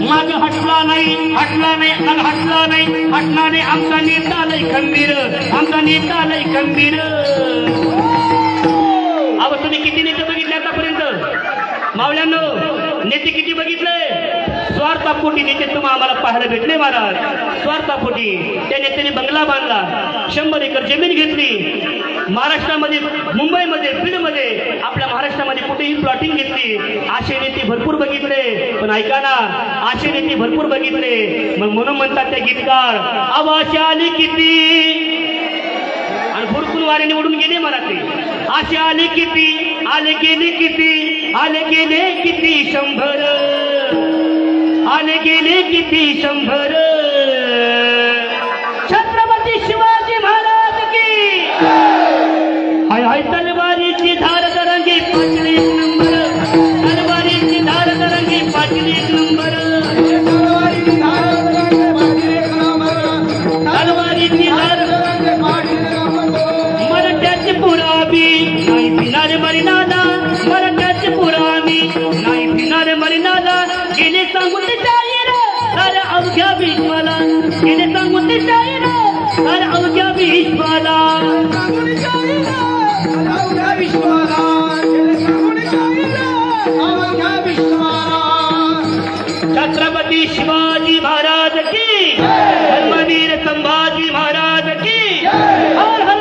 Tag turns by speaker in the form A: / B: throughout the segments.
A: माग हटला नाही आमचा नेता लय खंबीर, आमचा नेता लय खंबीर. अहो तुम्ही किती नेते बघितले आतापर्यंत मावळ्यांनो? नेते किती बघितले? स्वार्थापोटी नेते तुम्हाला आम्हाला पाहायला भेटले महाराज. स्वार्थापोटी त्या नेत्याने बंगला बांधला, 100 एकर जमीन घेतली. महाराष्ट्रामध्ये, मुंबईमध्ये, बीडमध्ये, आपल्या महाराष्ट्रामध्ये कुठेही प्लॉटिंग घेतली. असे नेते भरपूर बघितले. पण ऐका ना, असे नेते भरपूर बघितले. मग म्हणून म्हणतात त्या गीतकार, आवाज आली किती आणि भरपूर वारे निवडून गेले मराठी. असे आले किती, आले गेले किती, आले गेले किती 100, आले गेले किती 100. छत्रपती शिवाजी महाराज की हाय हाय. तलवारीची धार तरंगी पाटील 1 नंबर, तलवारीची धार तरंगी पाटील 1 नंबर, तलवारीची धार तलवारीची धार मराठ्याची पुरावी नाही भिनारे मरिनादा, मराठ्याची पुरावी नाही भिनारे मरिनादा. गेले सांगून ते जाईल सारे अवघ्या भीष्माला, गेले सांगून ते जाईल सारे अवघ्या भीष्माला. छत्रपती शिवाजी महाराज की, धर्मवीर संभाजी महाराज की. हर हर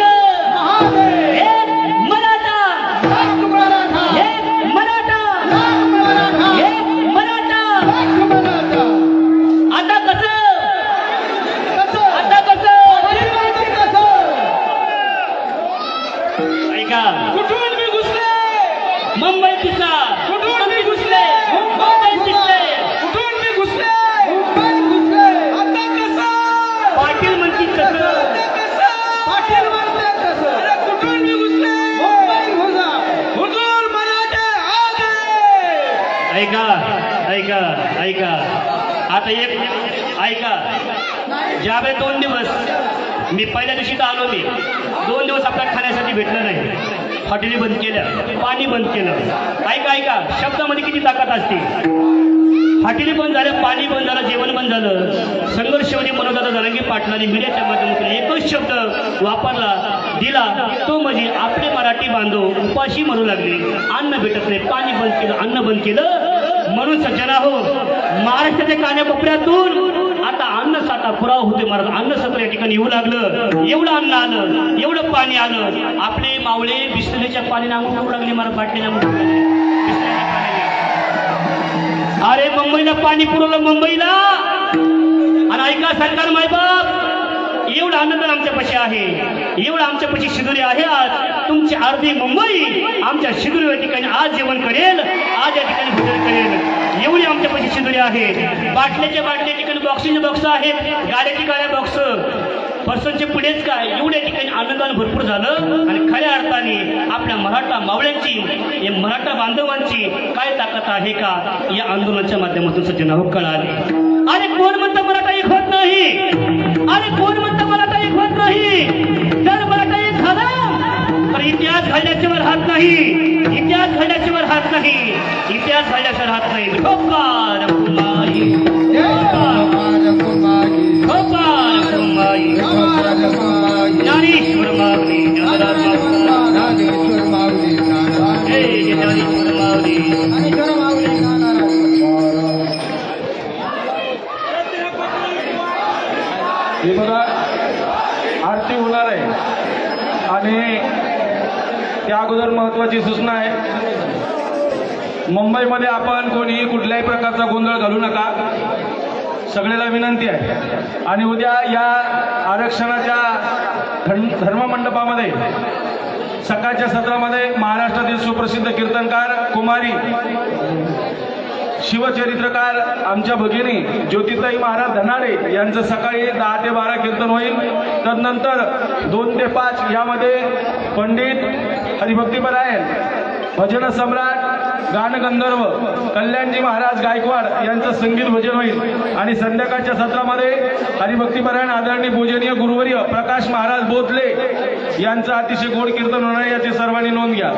A: मराठा, मराठा, मराठा. आता कसं, आता कसं ऐका. कुठून मी घुसले मुंबई दिसला, कुठून मी घुसले मुंबई दिसले, कुठून मी घुसले मुंबई घुसले. आता कसं पाटील म्हणते कसं, पाटील म्हणते कसं, कुठून मी घुसले मुंबई घुसा, हुजूर मराठे आले. ऐका ऐका ऐका. आता एक ऐका. ज्यावेळी 2 दिवस मी पहिल्या दिवशी तर आलो, मी 2 दिवस आपल्याला खाण्यासाठी भेटलं नाही. हॉटेली बंद केल्या, पाणी बंद केलं. ऐका ऐका, शब्दामध्ये किती ताकद असते. हॉटेली बंद झालं, पाणी बंद झालं, जेवण बंद झालं. संघर्षवादी मनोदादा जरांगे पाटलांनी मीडियाच्या माध्यमातून एकच शब्द वापरला, दिला, तो म्हणजे आपले मराठी बांधव उपाशी मरू लागले, अन्न भेटत नाही. पाणी बंद केलं, अन्न बंद केलं. म्हणून सज्जना हो, महाराष्ट्राच्या कान्याकोपऱ्यातून आता अन्न साठा पुरावा होते महाराज. अन्न सत्र या ठिकाणी येऊ लागलं. एवढं अन्न आलं, एवढं पाणी आलं. आपले मावळे बिस्लरीच्या पाणी आंघोळ करू लागले महाराज, बाटली आंघोळ करू लागले. अरे मुंबईला पाणी पुरवलं, मुंबईला. आणि ऐका सरकार मायबाप, एवढं अन्न तर आमच्यापाशी आहे, एवढं आमच्यापाशी शिदोरी आहे. आज तुमची अर्धी मुंबई आमच्या शिदोरी या ठिकाणी आज जेवण करेल, आज या ठिकाणी भोजन करेल. एवढी आमच्यापाशी शिदोरी आहे. बाटल्याच्या बाटल्या ठिकाणी बॉक्सचे बॉक्स आहेत, गाड्याची गाड्या बॉक्स, पर्सनचे पुढेच काय. एवढ्या ठिकाणी अन्नदान भरपूर झालं. आणि खऱ्या अर्थाने आपल्या मराठा मावळ्यांची, या मराठा बांधवांची काय ताकद आहे का या आंदोलनाच्या माध्यमातून सज्जना हो कळाले. अरे कोण म्हणतं मराठा एक होत नाही, अरे कोण म्हणतं मराठा एक होत नाही. जर मराठा एक झाला तर इतिहास घडल्याशिवाय राहत नाही, इतिहास घडल्याशिवाय राहत नाही, इतिहास घडल्याशिवाय राहत नाही. गोपाल कुमारी, गोपाल कुमारी, गोपाल कुमारी, ज्ञानेश्वर माऊली, ज्ञानेश्वर माऊली, हे ज्ञानेश्वर माऊली, ज्ञानेश्वर माऊली.
B: हे बघा, आरती होणार आहे आणि त्या अगोदर महत्वाची सूचना आहे. मुंबईमध्ये आपण कोणीही कुठल्याही प्रकारचा गोंधळ घालू नका, सगळ्याला विनंती आहे. आणि उद्या या आरक्षणाच्या धर्ममंडपामध्ये सकाळच्या सत्रामध्ये महाराष्ट्रातील सुप्रसिद्ध कीर्तनकार कुमारी शिवचरित्रकार आमच्या भगिनी ज्योतिताई महाराज धनाडे यांचं सकाळी 10 ते 12 कीर्तन होईल. तदनंतर 2 ते 5 यामध्ये पंडित हरिभक्तीपरायण, भजन सम्राट, गानगंधर्व कल्याणजी महाराज गायकवाड यांचं संगीत भजन होईल. आणि संध्याकाळच्या सत्रामध्ये हरिभक्तीपरायण आदरणीय पूजनीय गुरुवर्य प्रकाश महाराज बोधले यांचं अतिशय गोड कीर्तन होणार आहे, याची सर्वांनी नोंद घ्या.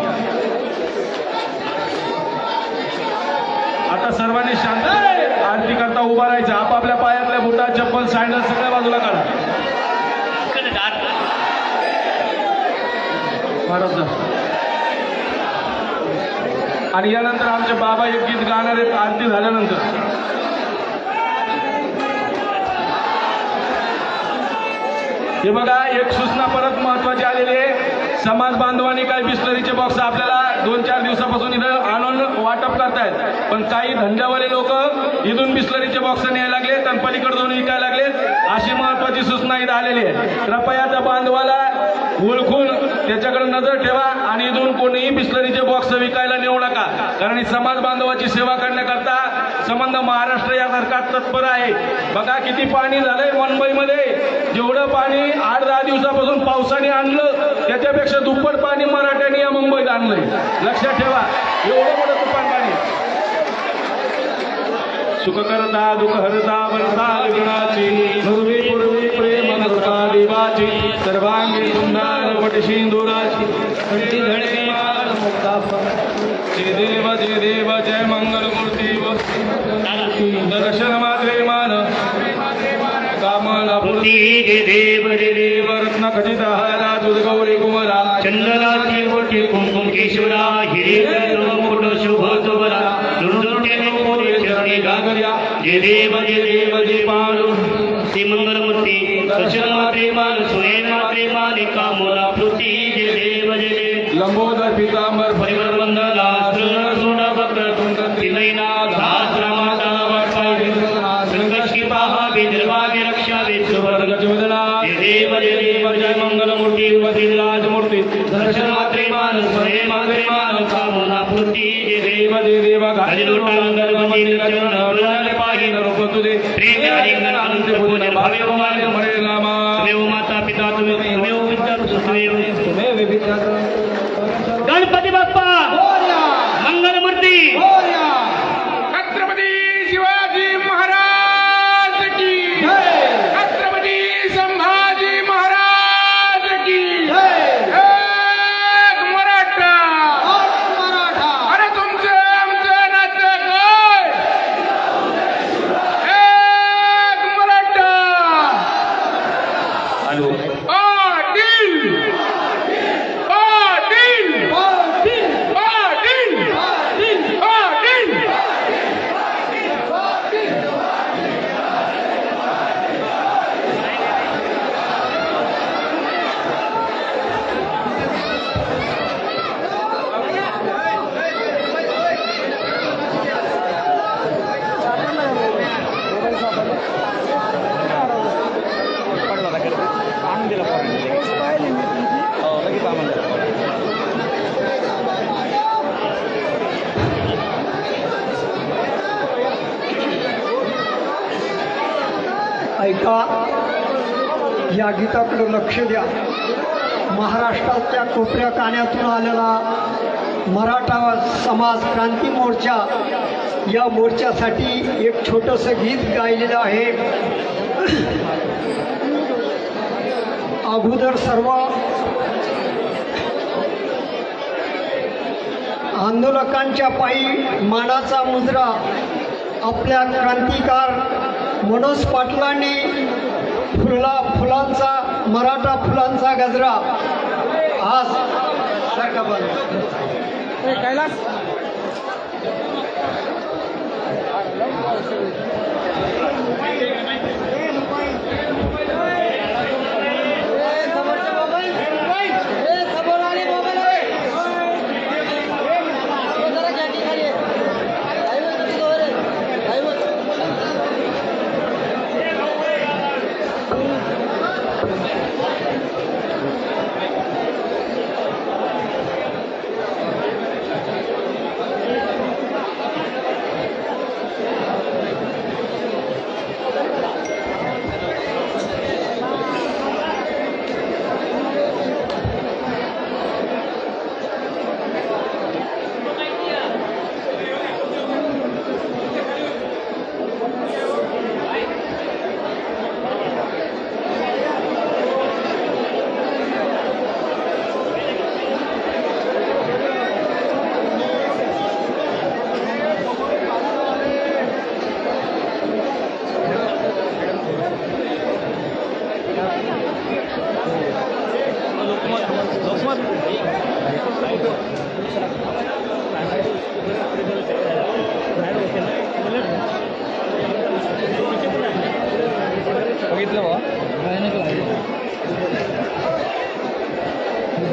B: आता सर्वांनी शांत आरती करता उभा राहायचं. आपापल्या पायातल्या बुटा, चप्पल, सँडल सगळ्या बाजूला काढा. आणि यानंतर आमचे बाबा एक गीत गाणार आहेत आरती झाल्यानंतर. हे बघा, एक सूचना परत महत्वाची आलेली आहे. समाज बांधवांनी काही बिस्लरीचे बॉक्स आपल्याला 2-4 दिवसापासून इथं आणून वाटप करतायत, पण काही धंद्यावाले लोक इथून बिस्लरीचे बॉक्स न्यायला लागलेत आणि पलीकडे जाऊन विकायला लागलेत. अशी महत्वाची सूचना इथं आलेली आहे. कृपया त्या बांधवाला ओळखून त्याच्याकडे नजर ठेवा आणि इथून कोणीही बिस्लरीचे बॉक्स विकायला नेऊ नका, कारण ही समाज बांधवाची सेवा करण्याकरता संबंध महाराष्ट्र या सरकार तत्पर आहे. बघा किती पाणी झालंय मुंबईमध्ये. जेवढं पाणी 8-10 दिवसापासून पावसाने आणलं त्याच्यापेक्षा दुप्पट पाणी मराठ्यांनी या मुंबईत आणलंय. लक्षात ठेवा, एवढं मोठं तुफान पाणी. सुख करता दुःख हरता वरता गुणाची पूर्वी पूर्वी प्रेम नसता देवाची सर्वांगी सुंदर वट सिंदुराची कंठी धडे माल मुक्ता जय देव जय मंगल मूर्ती दर्शन मात्रे मान कामना पूर्ती जय देव रत्न खचित हरा तुझ गौरी कुमरा
A: चंदनाची मोठी कुंकुम केशवरा हिरे मोठ शुभ जोबरा दुर्दुर्टेने मोठे चरणी गागर्या जय देव जय पाळू श्री मंगलमूर्ती दर्शन मात्रे मान सोये मात्रे माने कामना पूर्ती जय देव
B: लंबोदर पितांबर
A: परिवर वंदना श्रवण सोडा भक्त तिनैना घास रामाचा वाटपाय संघर्ष की पाहा विदर्भागे रक्षा वेद
B: गजवदना
A: जय देव जय मंगलमूर्ती वसील राजमूर्ती दर्शन मात्रे मान सोये मात्रे मान कामना पूर्ती जय देव घाली लोटांगर मंदिर चरण रुणाले पाही रूप तुझे प्रेम आणि आनंद पूर्ण भावे माने मरे नामा देव माता पिता तुम्ही विद्या तुम्ही विद्या गणपती बाप्पा मंगलमूर्ती
B: छत्रपती शिवाजी महाराज की छत्रपती संभाजी महाराज की एक मराठा अरे तुमचं आमचं नातं काय? एक मराठा
C: ऐका, या गीताकडे लक्ष द्या. महाराष्ट्राच्या कोपऱ्या कान्यातून आलेला मराठा समाज क्रांती मोर्चा, या मोर्चासाठी एक छोटंसं गीत गायलेलं आहे. अगोदर सर्व आंदोलकांच्या पायी मानाचा मुद्रा आपल्या क्रांतिकार मनोज पाटलांनी फुलांचा मराठा फुलांचा गजरा आज सारखा कैलास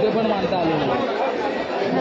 A: ते पण माणसं आलेली.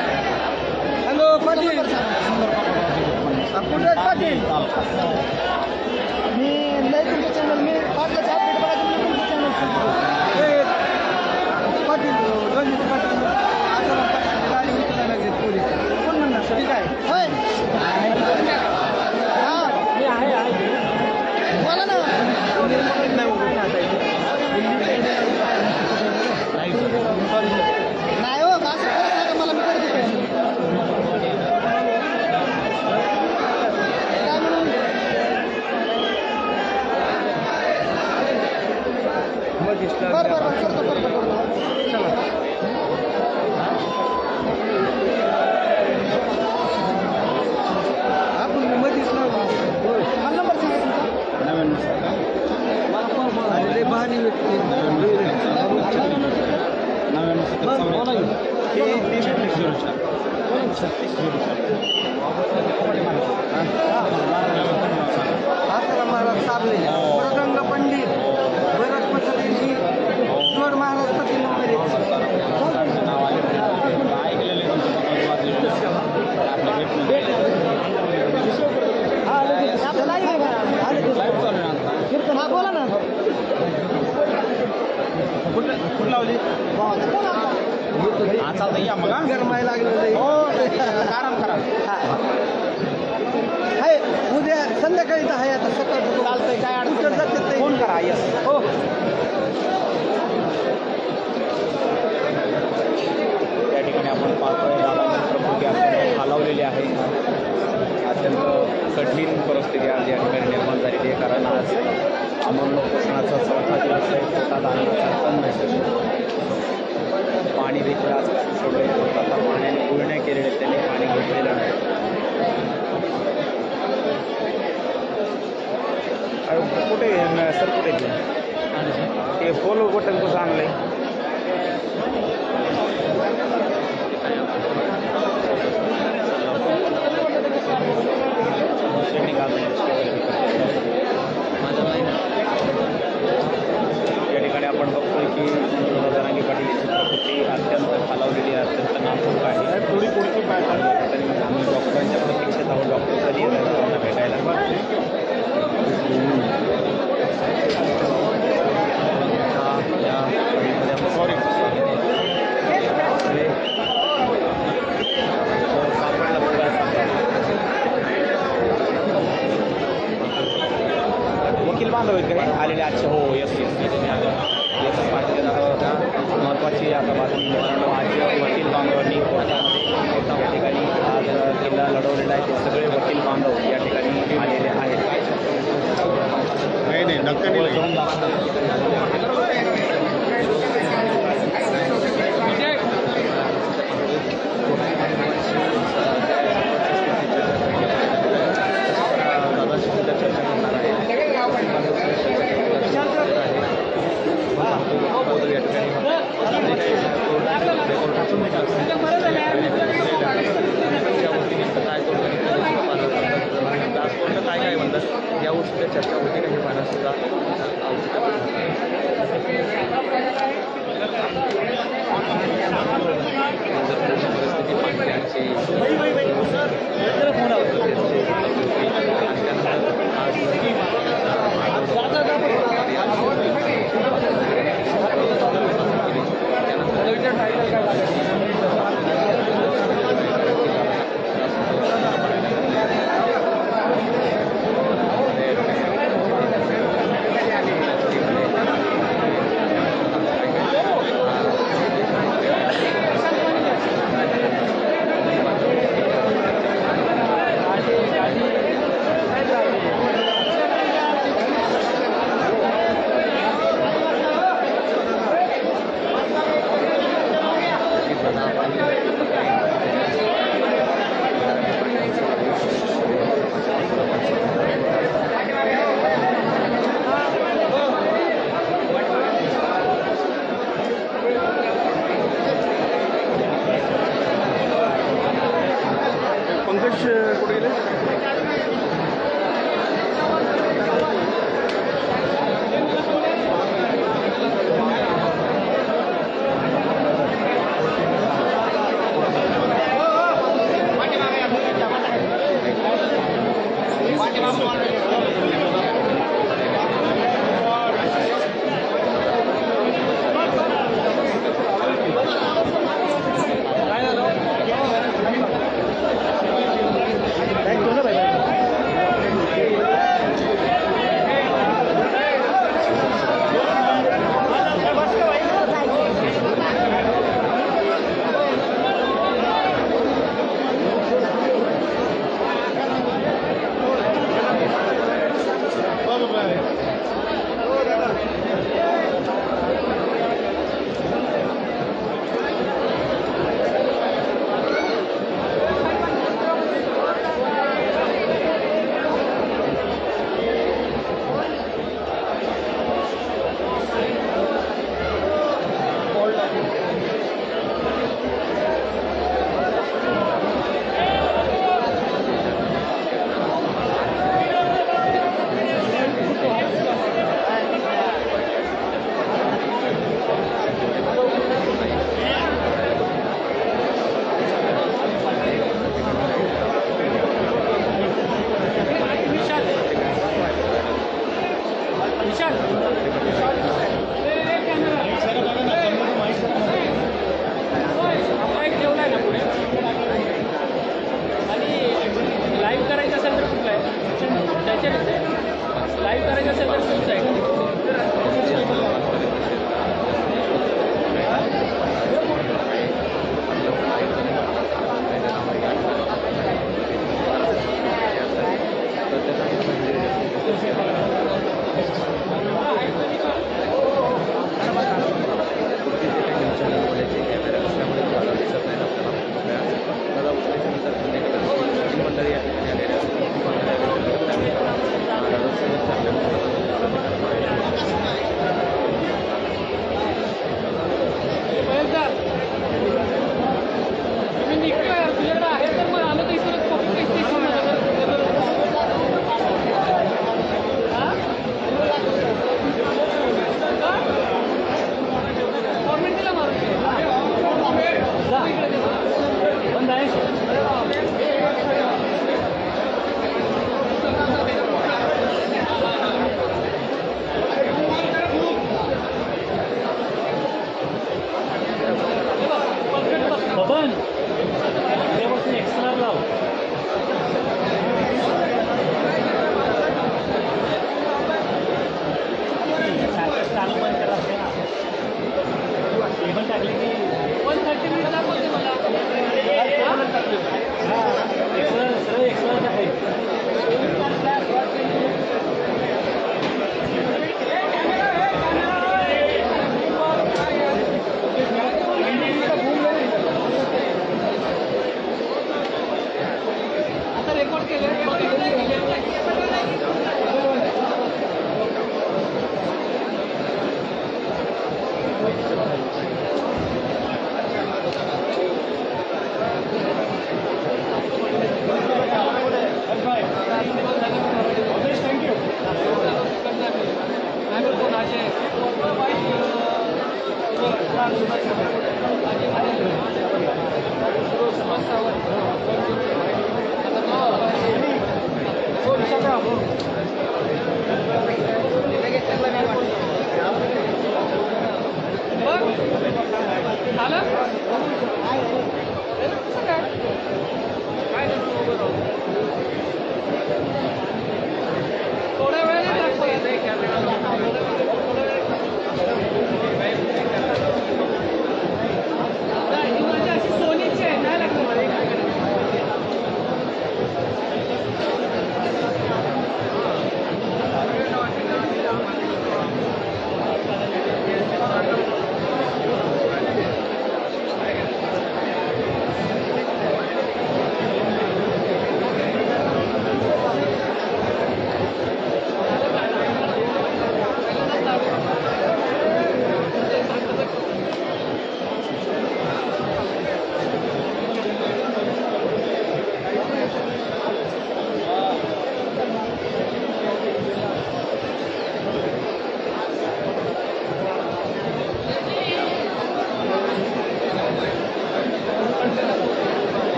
C: हॅलो पाटील कुठे पाटील मी लय तुमचं चॅनल मी पाटलाचं अपडेट बघायचं तुमचं चॅनल पाटील रणजित पाटील गाडी विकला लागेल पोलीस कोण म्हणणार ठीक आहे होय हां मी आहे बोला ना नाही हो असं सांगा मला मी करते काय म्हणून बरं बरं करतो चला आपण मध्येच हा नंबर सांगा मला बहाणी महाराज साबले प्रसंग पंडित भरत पद्धतीची जोड महाराज पती नंबर हा बोला ना कुठं लावली आता या मग गरमाय लागलेलं आराम करा संध्याकाळी 10 आहे आता सकाळचं
D: चालतंय, काय अडचण
C: उचल
D: नाही.
C: जाते
D: फोन करा, yes.
C: हो
D: या ठिकाणी आपण पाहतोय दादांची प्रकृती अत्यंत खालावलेली आहे. अत्यंत कठीण परिस्थिती आज या ठिकाणी निर्माण झालेली आहे. कारण आज अमोल पोषणाचा चौथा दिवस आहे. पोटात अन्नाचा कण नाही. पाणी देखील आज सोडले आता पाण्याने गुळण्या केलेल्या त्याने पाणी घेतलेलं नाही. कुठे सर कुठे ते फॉलो बटन कसं आणलंय? या ठिकाणी आपण बघतोय की जरांगी पाटील यांची प्रकृती अत्यंत खालावलेली आहे, अत्यंत नाजूक आहे. थोडी पुढची आम्ही डॉक्टरांच्या प्रतीक्षेत आहोत. डॉक्टर कधी येतात त्यांना भेटायला. सॉरी वकील बांधव आहेत का आलेले आजचे? हो येस याच पाहिजे. आता महत्त्वाची आता बातमी मित्रांनो, आज वकील बांधवांनी कोर्टामध्ये एका ठिकाणी आज किल्ला लढवलेला आहे. ते सगळे वकील बांधव या ठिकाणी आलेले आहेत. नाही काय म्हणतात या गोष्टीच्या चर्चा होती काही पाहण्यासुद्धा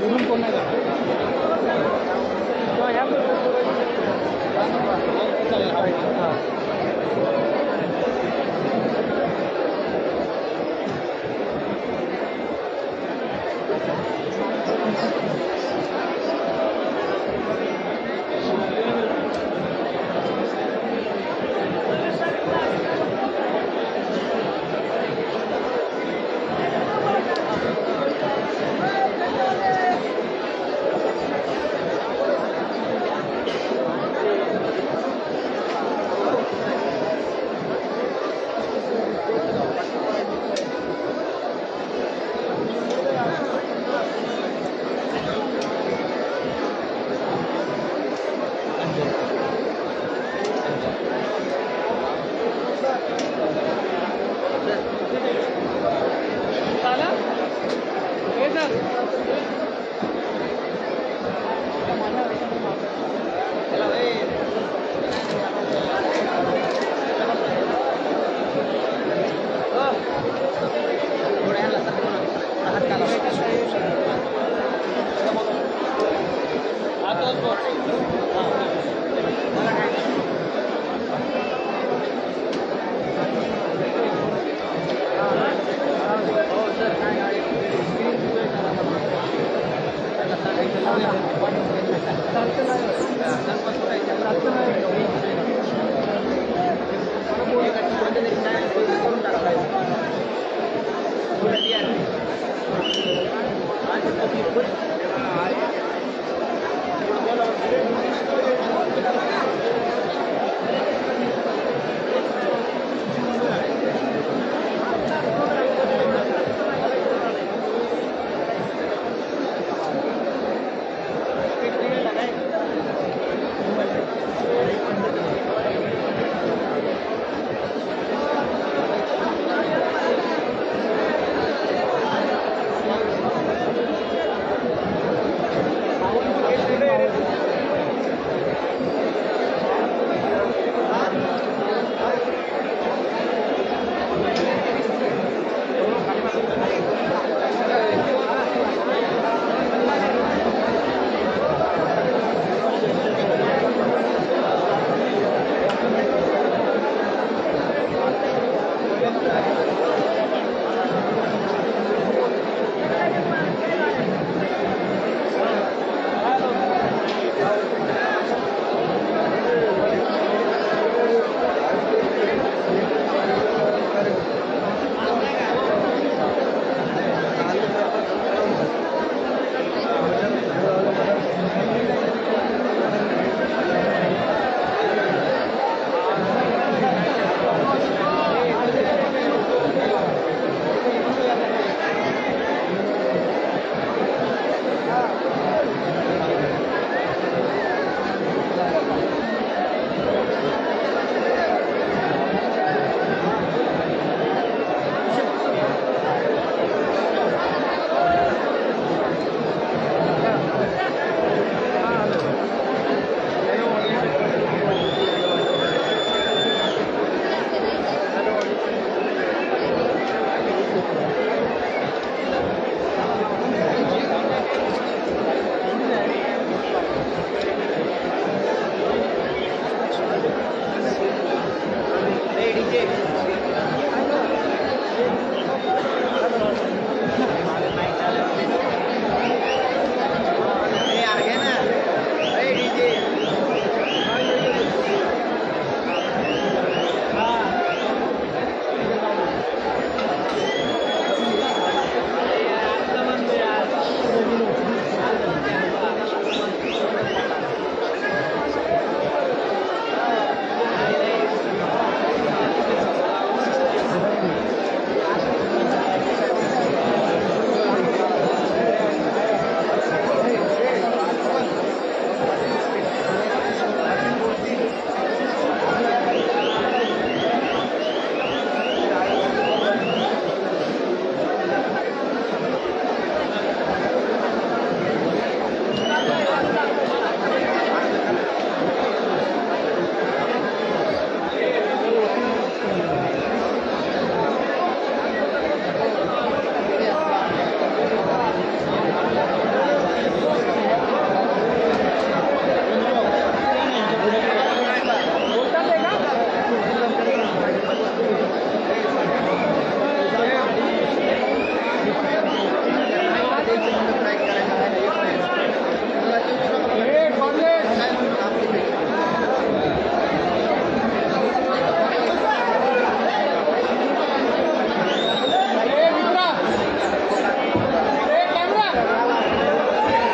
C: पुरून कोण नाही जात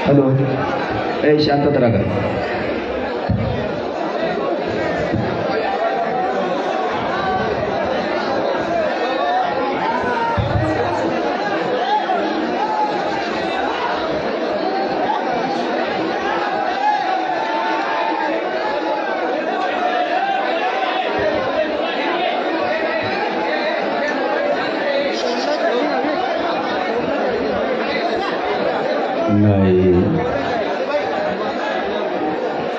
E: हॅलो, ए शांतता राहा.
F: नाही,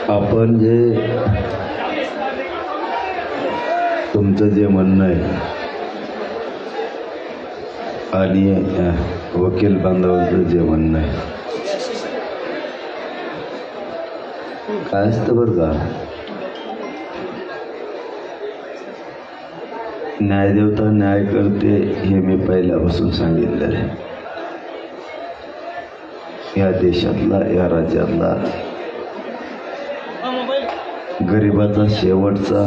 F: आपण जे तुमचं जे म्हणणं आहे आणि वकील बांधवांचं जे म्हणणं आहे काय असतं बरं का, न्यायदेवता न्याय करते हे मी पहिल्यापासून सांगितलेलं आहे. या देशातला, या राज्यातला गरिबाचा शेवटचा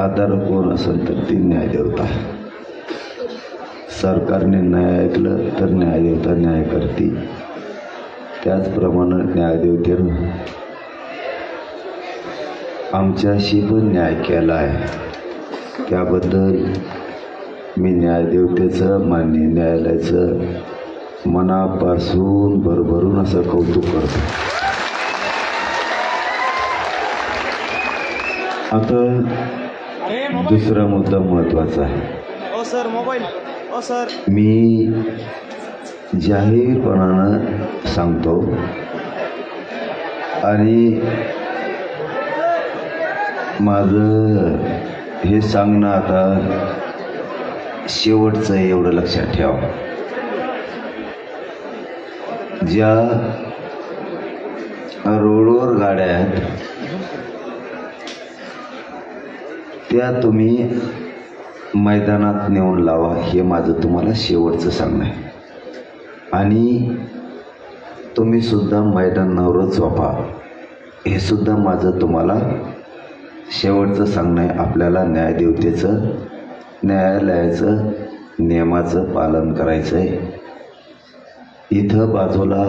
F: आधार कोण असेल तर ती न्यायदेवता. सरकारने न्याय ऐकलं तर न्यायदेवता न्याय करते. त्याचप्रमाणे न्यायदेवतेनं आमच्याशी पण न्याय केला आहे. त्याबद्दल मी न्यायदेवतेचं, माननीय न्यायालयाचं मनापासून भरभरून असं कौतुक करतो. आता दुसरा मुद्दा महत्त्वाचा आहे. मी जाहीरपणानं सांगतो आणि माझं हे सांगणं आता शेवटचं आहे, एवढं लक्षात ठेवा. ज्या रोडवर गाड्या आहेत त्या तुम्ही मैदानात नेऊन लावा, हे माझं तुम्हाला शेवटचं सांगणं आहे. आणि तुम्ही सुद्धा मैदानावरच झोपा, हे सुद्धा माझं तुम्हाला शेवटचं सांगणं आहे. आपल्याला न्यायदेवतेचं, न्यायालयाचं नियमाचं पालन करायचं आहे. इथं बाजूला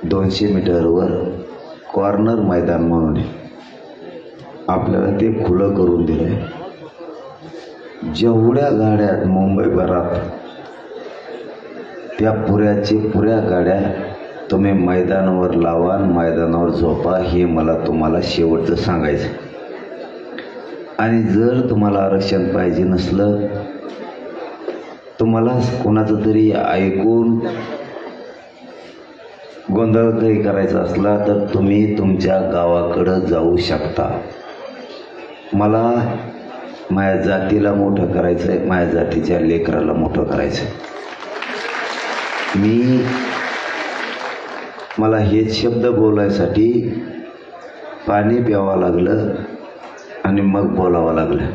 F: 200 मीटरवर कॉर्नर मैदान म्हणून आपल्याला ते खुलं करून दिलं आहे. जेवढ्या गाड्या मुंबईभरात त्या पुऱ्या गाड्या तुम्ही मैदानावर लावा, मैदानावर झोपा, हे मला तुम्हाला शेवटचं सांगायचं. आणि जर तुम्हाला आरक्षण पाहिजे नसलं, तुम्हाला कोणाचं तरी ऐकून गोंधळ काही करायचा असला तर तुम्ही तुमच्या गावाकडं जाऊ शकता. मला माझ्या जातीला मोठं करायचं आहे, माझ्या जातीच्या लेकराला मोठं करायचं आहे. मला हेच शब्द बोलायसाठी पाणी प्यावं लागलं आणि मग बोलावं लागलं.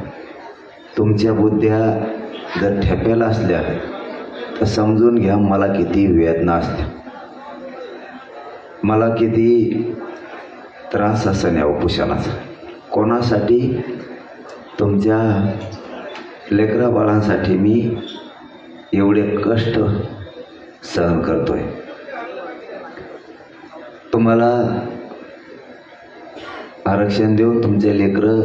F: तुमच्या बुद्ध्या जर ठेप्याला असल्या तर समजून घ्या मला किती वेदना असते, मला किती त्रास असेल या उपोषणाचा. कोणासाठी? तुमच्या लेकरा बाळांसाठी मी एवढे कष्ट सहन करतोय. तुम्हाला आरक्षण देऊन तुमचे लेकरं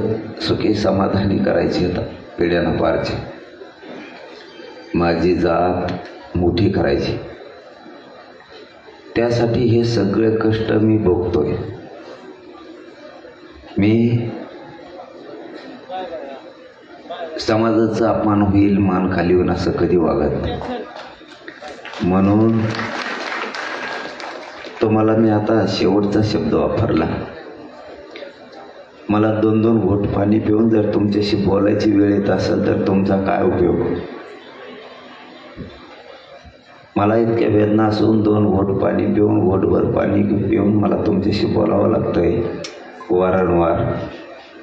F: सुखी समाधानी करायचे आहेत, पिढ्यानं पारचे. माझी जात मोठी करायची, त्यासाठी हे सगळे कष्ट मी भोगतोय. मी समाजाचा अपमान होईल, मान खाली होईल असं कधी वागत नाही. म्हणून तुम्हाला मी आता शेवटचा शब्द वापरला. मला 2-2 घोट पाणी पिऊन जर तुमच्याशी बोलायची वेळ येत असेल तर तुमचा काय उपयोग? मला इतक्या वेदना असून 2 घोट पाणी पिऊन, घोटभर पाणी पिऊन मला तुमच्याशी बोलावं लागतंय वारंवार.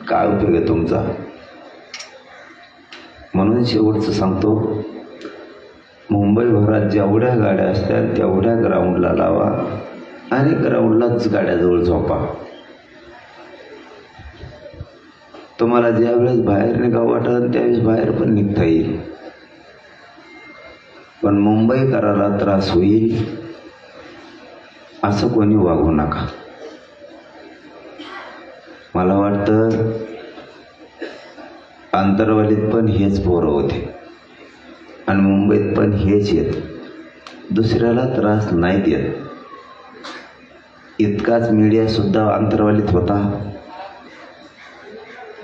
F: काय उपयोग आहे तुमचा? म्हणून शेवटचं सांगतो, मुंबईभरात जेवढ्या गाड्या असतात तेवढ्या ग्राउंडला लावा आणि ग्राउंडलाच गाड्याजवळ झोपा. तुम्हाला ज्यावेळेस बाहेर निघावं वाटत त्यावेळेस बाहेर पण निघता येईल. पण मुंबईकराला त्रास होईल असं कोणी वागू नका. मला वाटतं आंतरवालीत पण हेच पोरं होते आणि मुंबईत पण हेच येत. दुसऱ्याला त्रास नाही देत. इतकाच मीडियासुद्धा आंतरवालीत होता,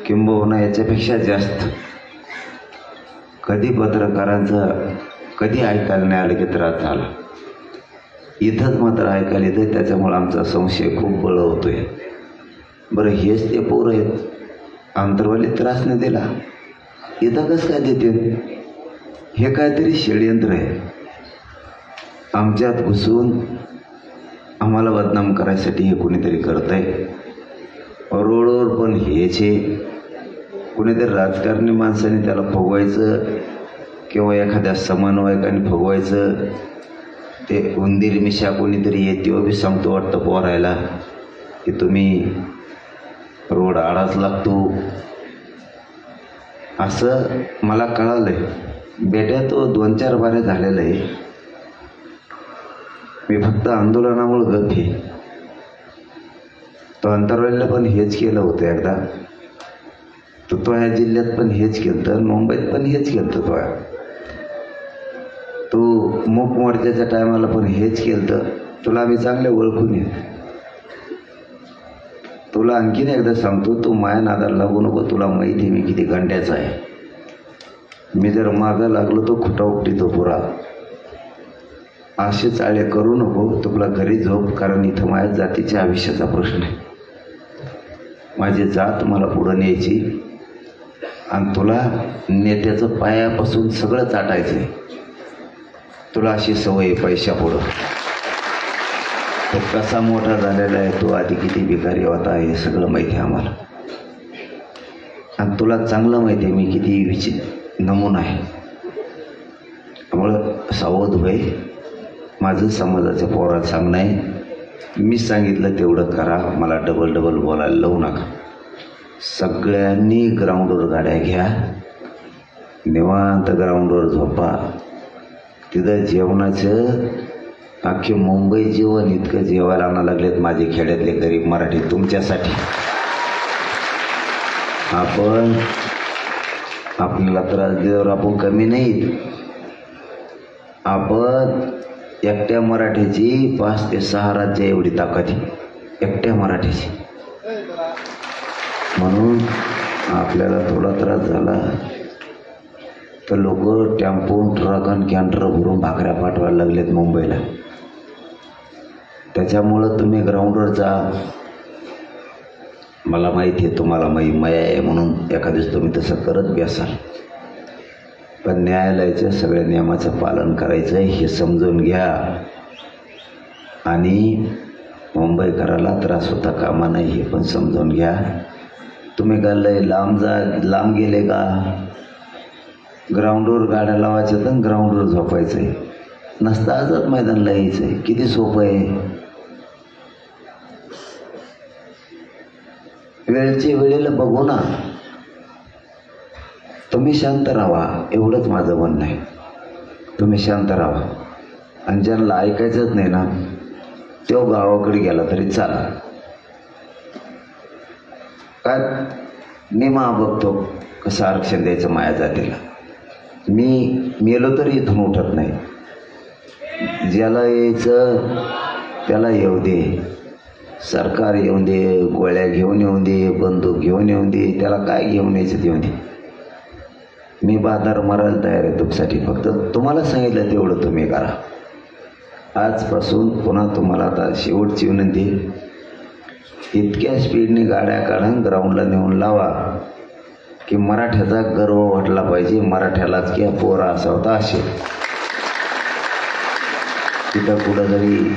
F: किंबहुना याच्यापेक्षा जास्त. कधी पत्रकारांचं कधी ऐकायला नाही आलं की त्रास झाला. इथंच मात्र ऐकायला येतं, त्याच्यामुळं आमचा संशय खूप बळ होतोय. बरं, हेच ते पोरं आहेत, आंतरवालीत त्रास नाही दिला, इथं कसं काय देतील? हे काहीतरी षडयंत्र आहे. आमच्यात घुसून आम्हाला बदनाम करायसाठी हे कोणीतरी करत आहे. रोडवर पण हेच आहे. कुणीतरी राजकारणी माणसाने त्याला फगवायचं किंवा एखाद्या समन्वयकाने फगवायचं. ते उंदीर मिशा कोणीतरी येते बी सांगतो वाटतं पोरायला की तुम्ही रोड आडाच लागतो. असं मला कळालं आहे. बेट्या तो 2-4 बारे झालेला आहे. मी फक्त आंदोलनामुळे गप आहे. तो अंतरवालीला पण हेच केलं होतं एकदा. तो ह्या जिल्ह्यात पण हेच केलं, मुंबईत पण हेच केलं. तू मूक मोर्चाच्या टायमाला पण हेच केलं. तुला आम्ही चांगले ओळखून ये. तुला आणखीन एकदा सांगतो, तू माया नादाला लागू नको. तुला माहिती मी किती घंट्याचा आहे. मी जर मागं लागलो तो खुटा उपटीतो पुरा. असे चाळे करू नको. तुला घरी झोप, कारण इथं माझ्या जातीच्या आयुष्याचा प्रश्न आहे. माझी जात मला पुढं न्यायची आणि तुला नेत्याचं पायापासून सगळं चाटायचं आहे. तुला अशी सवय पैशापुढं. तो कसा मोठा झालेला आहे, तो आधी किती भिकारी होता हे सगळं माहिती आहे आम्हाला. आणि तुला चांगलं माहिती आहे मी किती विचित्र नमुना आहे. त्यामुळं सावध होय. माझं समाजाच्या पोरात सांगणं आहे, मी सांगितलं तेवढं करा. मला डबल बोलायला लावू नका. सगळ्यांनी ग्राउंडवर गाड्या घ्या, निवांत ग्राउंडवर झोपा. तिथं जेवणाचं अख्खे मुंबई जेवण इतकं जेवायला आणा लागलेत माझे खेड्यातले गरीब मराठी तुमच्यासाठी. आपल्याला त्रास देवर आपण कमी नाहीत. आपण एकट्या मराठीची 5 ते 6 राज्य एवढी ताकद आहे, एकट्या मराठीची. म्हणून आपल्याला थोडा त्रास झाला तर लोक टेम्पो ट्रक आणि कॅन्टर भरून भाकऱ्या पाठवायला लागलेत मुंबईला. त्याच्यामुळं तुम्ही ग्राउंडवर जा. मला माहिती आहे तुम्हाला माया आहे म्हणून एखाद्याच तुम्ही तसं करत बसाल, पण न्यायालयाच्या सगळ्या नियमाचं पालन करायचं आहे हे समजून घ्या. आणि मुंबईकराला त्रास होता कामा नाही हे पण समजून घ्या. तुम्ही का लय लांब गेले का? ग्राउंडवर गाड्या लावायच्या तर ग्राउंडवर झोपायचं आहे. नसतं आझाद मैदानला यायचं आहे. किती सोपं आहे. वेळच्या वेळेला बघू ना. तुम्ही शांत राहा, एवढंच माझं म्हणणं आहे. तुम्ही शांत राहा. आणि ज्यांना ऐकायचंच नाही ना तो गावाकडे गेला तरी चाला. काय मी बघतो कसं आरक्षण द्यायचं माया जातीला. मी मेलो तरी इथून उठत नाही. ज्याला यायचं त्याला येऊ दे. सरकार येऊन दे, गोळ्या घेऊन येऊन दे, बंदूक घेऊन येऊन दे, त्याला काय घेऊन यायचं ते येऊन दे. मी बाजार मारायला तयार आहे तुमच्यासाठी. फक्त तुम्हाला सांगितलं तेवढं तुम्ही करा. आजपासून पुन्हा तुम्हाला आता शेवटची विनंती, इतक्या स्पीडने गाड्या काढून ग्राउंडला नेऊन लावा की मराठ्याचा गर्व वाटला पाहिजे. मराठ्यालाच की पोरा असा होता असे. तिथं कुठं जरी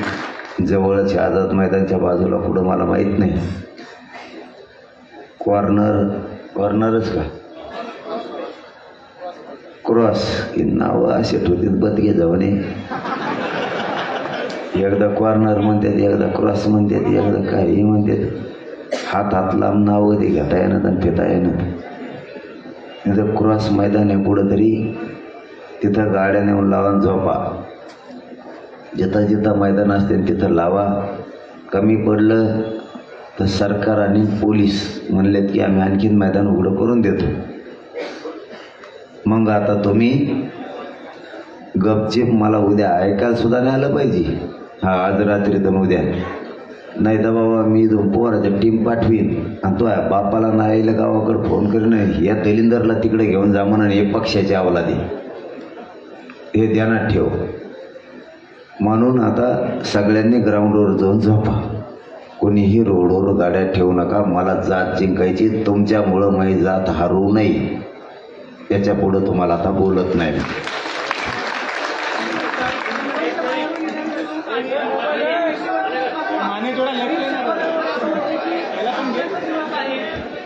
F: जवळच आझाद मैदानच्या बाजूला कुठं मला माहीत नाही, कॉर्नरच का क्रॉस ही नावं असे ठेवतील बदगे जाऊने. एकदा कॉर्नर म्हणतात, एकदा क्रॉस म्हणतात, एकदा काही म्हणतात. हात लांब नावं ते घेता येणार आणि फेता येणार. तिथं क्रॉस मैदान आहे कुठं तरी, तिथं गाड्या नेऊन लावून झोपा. जिथं जिथं मैदान असते तिथं लावा. कमी पडलं तर सरकार आणि पोलीस म्हणलेत की आम्ही आणखीन मैदान उघडं करून देतो. मग आता तुम्ही गपचीप मला उद्या ऐकायला सुद्धा नाही आलं पाहिजे. हा आज रात्री तर उद्या नाही तर बाबा मी पोराच्या टीम पाठवीन आणि तो बापाला नाही यायला गावाकडे फोन करीन या दलिंदरला तिकडे घेऊन जा म्हणून हे पक्षाची अवलादी हे ध्यानात ठेव. म्हणून आता सगळ्यांनी ग्राउंडवर जाऊन झोपा. कोणीही रोडवर गाड्या ठेवू नका. मला जात जिंकायची, तुमच्यामुळं माझी जात हरू नये. त्याच्या पुढं तुम्हाला आता बोलत नाही.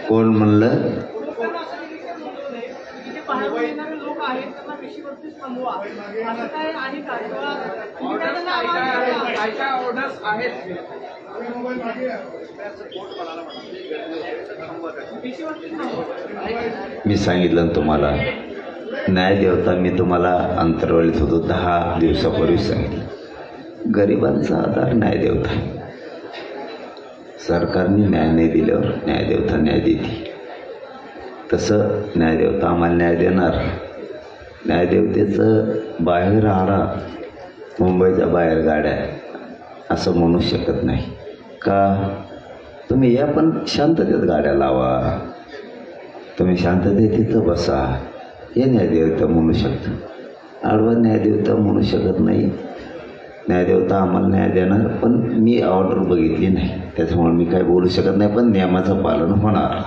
F: कोण म्हणलं? मी सांगितलं ना तुम्हाला, न्यायदेवता मी तुम्हाला अंतरवळीत होतो 10 दिवसापूर्वी सांगितलं. गरिबांचा आधार न्यायदेवता. सरकारने न्याय नाही दिल्यावर न्यायदेवता न्याय देते. तसं न्यायदेवता आम्हाला न्याय देणार. न्यायदेवतेचं बाहेर आडा मुंबईच्या बाहेर गाड्या असं म्हणू शकत नाही का. तुम्ही या पण शांततेत गाड्या लावा. तुम्ही शांततेत तिथं बसा. हे न्यायदेवता म्हणू शकतं. आडवा न्यायदेवता म्हणू शकत नाही. न्यायदेवता आम्हाला न्याय देणार, पण मी ऑर्डर बघितली नाही त्याच्यामुळे मी काय बोलू शकत नाही. पण नियमाचं पालन होणार.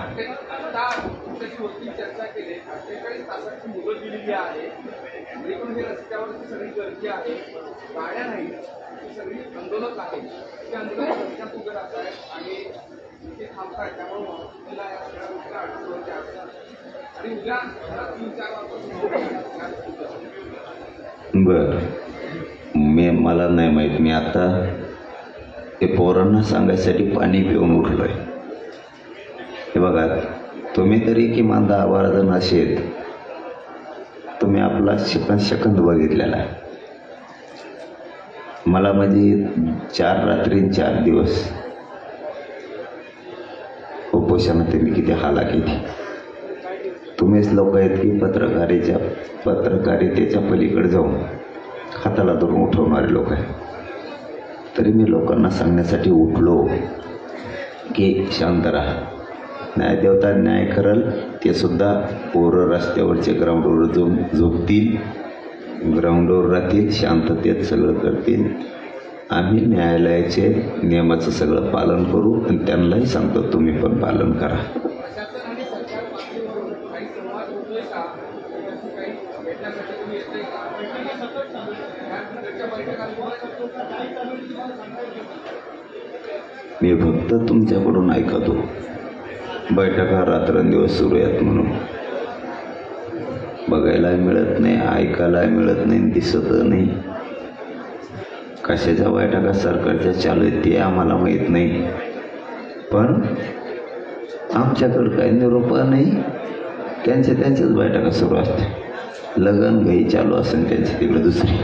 F: बर, मला नाही माहीत. मी आता ते पोरांना सांगायसाठी पाणी पिऊन उठलोय. हे बघा, तुम्ही तरी किमान 10-12 जण असेल. तुम्ही आपला सेकंद बघितलेला आहे. मला म्हणजे 4 रात्री 4 दिवस उपोषणात मी किती हाला केली. तुम्हीच लोक आहेत की पत्रकारितेच्या पलीकडे जाऊन हाताला धरून उठवणारे लोक आहेत. तरी मी लोकांना सांगण्यासाठी उठलो की शांत राहा. न्यायदेवता न्याय करल. ते सुद्धा पोरं रस्त्यावरचे ग्राउंडवर जाऊन झोपतील, ग्राउंडवर राहतील, शांततेत सगळं करतील. आम्ही न्यायालयाचे नियमाचं सगळं पालन करू आणि त्यांनाही सांगतो तुम्ही पण पालन करा. मी फक्त तुमच्याकडून ऐकतो. बैठका रात्रंदिवस सुरू आहेत म्हणून बघायला मिळत नाही, ऐकायला मिळत नाही, दिसत नाही. कशाच्या बैठका सरकारच्या चालू आहेत ते आम्हाला माहीत नाही. पण आमच्याकडं काही निरोप नाही. त्यांच्याच बैठका सुरू असते. लगन घाई चालू असेल त्यांची तिकडे दुसरी.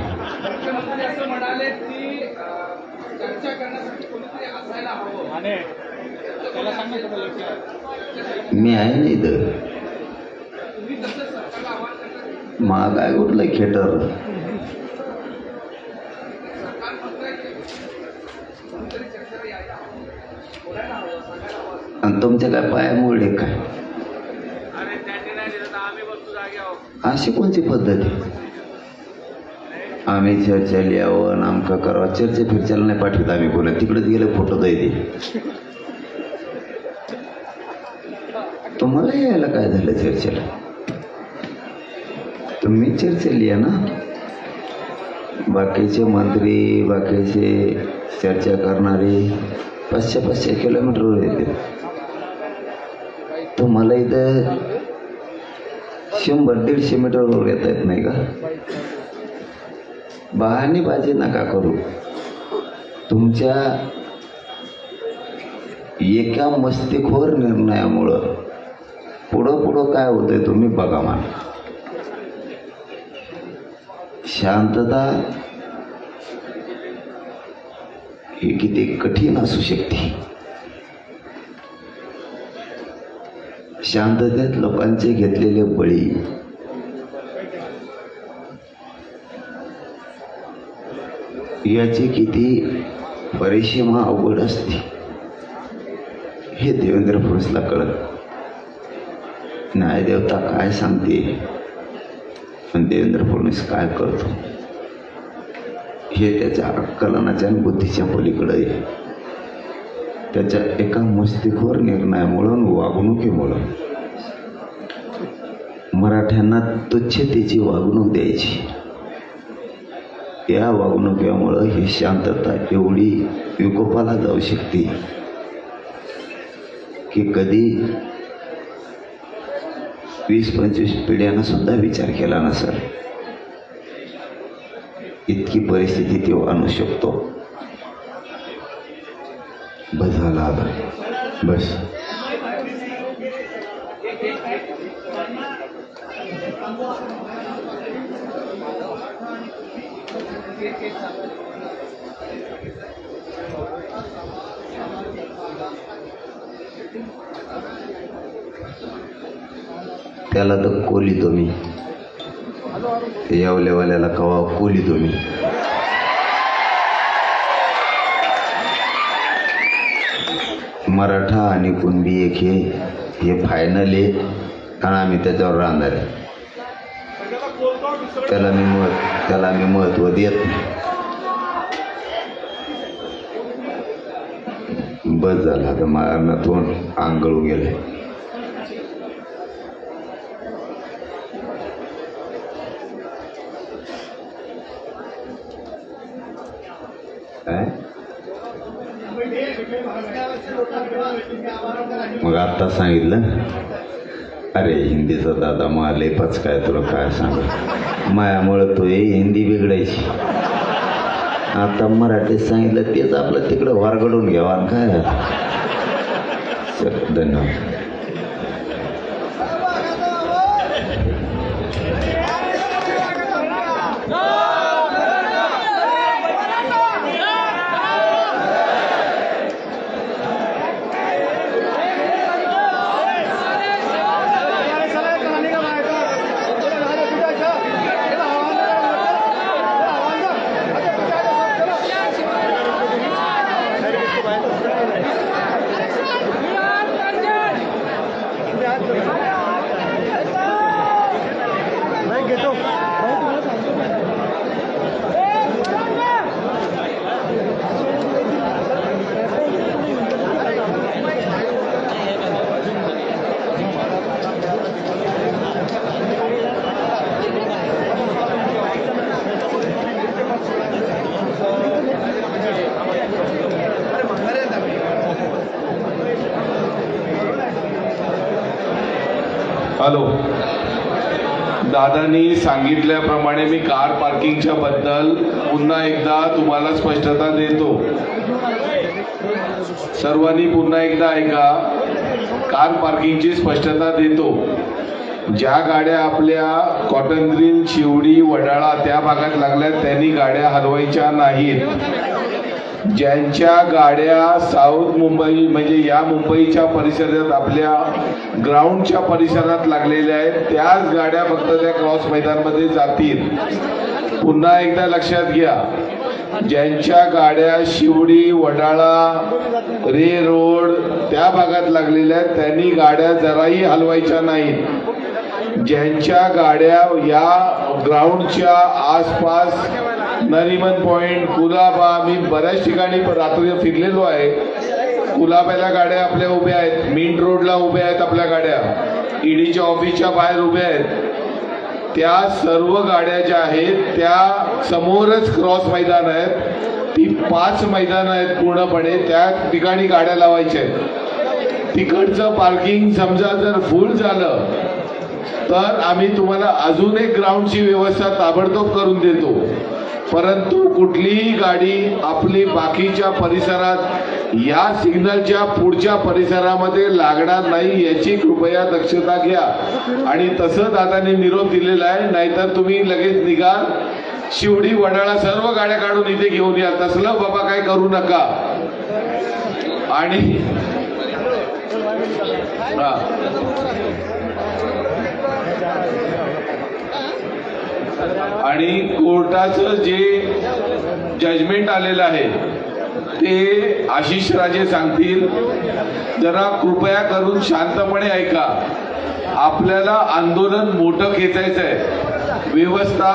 F: मी आहे नाही तर मग काय कुठलं खेटर. आणि तुमच्या काय पाया मोडले काय? अशी कोणती पद्धत? आम्ही चर्चेला यावं आमका करावं. चर्चे फिरच्याला नाही पाठवत आम्ही कोणा. तिकडेच गेले फोटो द्यायचे. तुम्हाला यायला काय झालं चर्चेला? तुम्ही चर्चेला या ना. बाकीचे मंत्री बाकीचे चर्चा करणारे 500-500 किलोमीटरवर येते. तुम्हाला इथं 100-150 मीटरवर येता येत नाही का? बहाणेबाजी नका करू. तुमच्या एका मस्तीखोर निर्णयामुळं पुढं काय होतंय तुम्ही बघा. मला शांतता ही किती कठीण असू शकते. शांततेत लोकांचे घेतलेले बळी, याची किती परिसीमा अवघड असते हे देवेंद्र फडणवीसला कळत. न्यायदेवता काय सांगते आणि देवेंद्र फडणवीस काय करतो हे त्याच्या अक्कलनाच्या आणि बुद्धीच्या पलीकडे आहे. त्याच्या एका मस्तिष्कवर निर्णयामुळं, वागणुकीमुळं मराठ्यांना तुच्छतेची वागणूक द्यायची. या वागणुकीमुळं ही शांतता एवढी विकोपाला जाऊ शकते की कधी 20-25 पिढ्यांना सुद्धा विचार केला नसेल इतकी परिस्थिती तो आणू शकतो. बस झाला आता, बस. त्याला तर कोली तुम्ही, येवलेवाल्याला कवा कोली तुम्ही. मराठा आणि कुणबी एक हे फायनल आहे आणि आम्ही त्याच्यावर राहणार आहे. त्याला मी महत्व देत नाही. बस झाला आता, मला तोंड आंगळू गेले. मग आता सांगितलं, अरे हिंदीचा दादा मला पच काय तुला काय सांग, मायामुळं तो हिंदी बिघडायची. आता मराठीत सांगितलं तेच आपलं तिकडं वारगडून घ्यावा काय. चल, धन्यवाद.
B: हॅलो, दादांनी सांगितल्याप्रमाणे मी कार पार्किंगच्या बद्दल पुन्हा एकदा तुम्हाला स्पष्टता देतो. सर्वांनी पुन्हा एकदा ऐका, कार पार्किंगची स्पष्टता देतो. ज्या गाड्या आपल्या कॉटन ग्रीन, शिवडी, वडाळा त्या भागात लागल्यात त्यांनी गाड्या हलवायच्या नाहीत. ज्यांच्या गाड्या साऊथ मुंबई म्हणजे या मुंबईच्या परिसरात आपल्या ग्राउंडच्या परिसरात लागलेल्या आहेत त्याच गाड्या फक्त त्या क्रॉस मैदानमध्ये जातील. पुन्हा एकदा लक्षात घ्या, ज्यांच्या गाड्या शिवडी, वडाळा, रे रोड त्या भागात लागलेल्या आहेत त्यांनी गाड्या जराही हलवायच्या नाहीत. ज्यांच्या गाड्या या ग्राउंडच्या आसपास, नरिमन पॉइंट, कुलाबा, मी बऱ्याच ठिकाणी रात्री फिरलेलो आहे. कुलाब्याला गाड्या आपल्या उभ्या आहेत, मिंट रोडला उभ्या आहेत आपल्या गाड्या, ईडीच्या ऑफिसच्या बाहेर उभ्या आहेत. त्या सर्व गाड्या ज्या आहेत त्या समोरच क्रॉस मैदान आहेत, ती 5 मैदान आहेत पूर्णपणे, त्या ठिकाणी गाड्या लावायच्या आहेत. तिकडचं पार्किंग समजा जर फुल झालं तर आम्ही तुम्हाला अजून एक ग्राउंडची व्यवस्था ताबडतोब करून देतो. परंतु कुठलीही गाडी आपली बाकीच्या परिसरात या सिग्नलच्या पुढच्या परिसरामध्ये लागणार नाही याची कृपया दक्षता घ्या. आणि तसं दादांनी निरोप दिलेला आहे, नाहीतर तुम्ही लगेच निघाल
G: शिवडी वडाळा सर्व गाड्या काढून इथे घेऊन या. तसलं बाबा काय करू नका. आणि आणि कोर्टाचं जे जजमेंट आलेलं आहे ते आशिष राजे सांगतील. जरा कृपया करून शांतपणे ऐका. आपल्याला आंदोलन मोठं खेचायचं आहे. व्यवस्था